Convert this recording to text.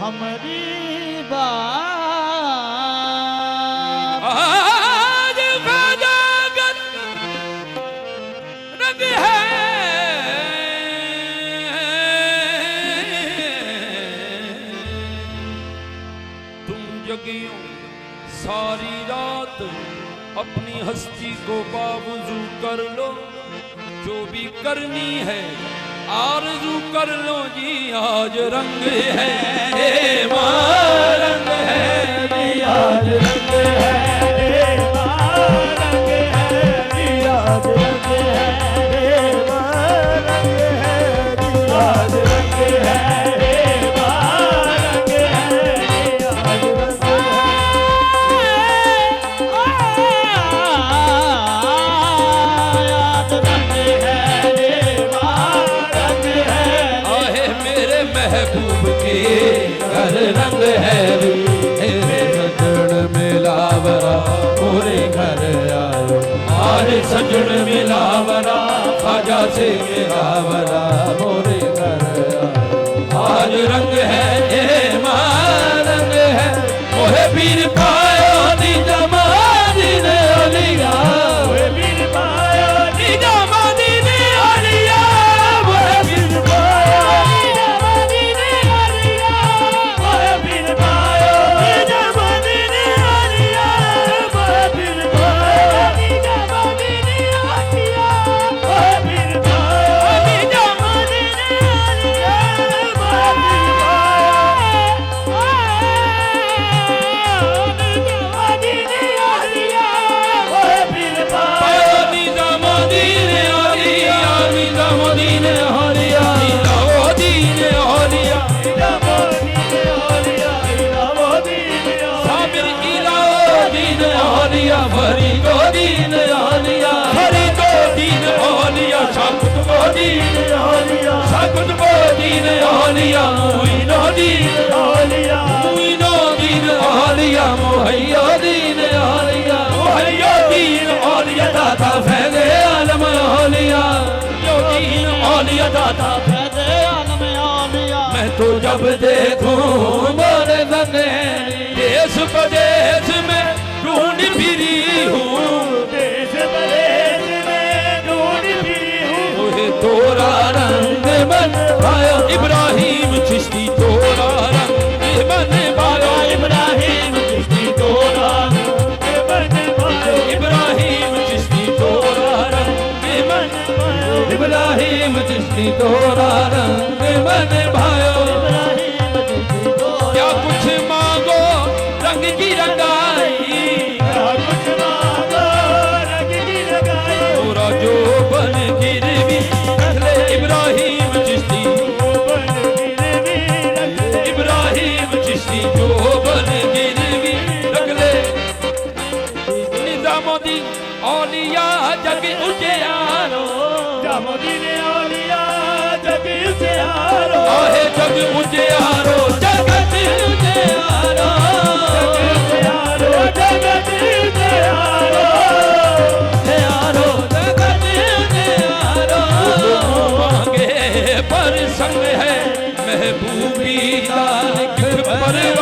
हमारी बात आज खजागत रंग है तुम जगियो सारी रात अपनी हस्ती को बावजू कर लो जो भी करनी है आरज़ू कर लो जी आज रंग है रंग है जी आज रंग है रंग है जी आज रंग है रंग है जी आज रंग है रंग है आज रंग महबूब के घर रंग है सजन मिलावरा पूरे घर आयो आज सजन मिलावरा खाजा से मिलावरा मोरे घर आयो आज रंग है रंग है मोहे पीर पायो नी जमादी ने ओलिया मोहे पीर पायो नी जमादी ने ओलिया मोहे पीर पायो मैं तो जब देखूं मोरे बने देश प्रदेश में ढूंढ फिरी हूँ देश प्रदेश में ढूंढ फिरी हूँ तोरा रंग मन भाया इब्राहिम चिश्ती तोरा रंग मन भाया इब्राहिम चिश्ती तोरा रंग मन भाया इब्राहिम चिश्ती तोरा रंग मन भाया इब्राहिम चिश्ती तोरा रंग मन भायो क्या कुछ मांगो रंग की रंगाई क्या कुछ मांगो रंग की रंगाई तोरा जो बन गिरवी रख ले इब्राहिम चिश्ती इब्राहिम चिश्ती जो बन गिरवी रख ले निजामुद्दीन औलिया जग उजियारो निजामुद्दीन औलिया जग उजियारो आहे जग उजियारो जगत उजियारो जगत उजियारो उजियारो जगत उजियारो मांगे पर संग है महबूबी लाल परवा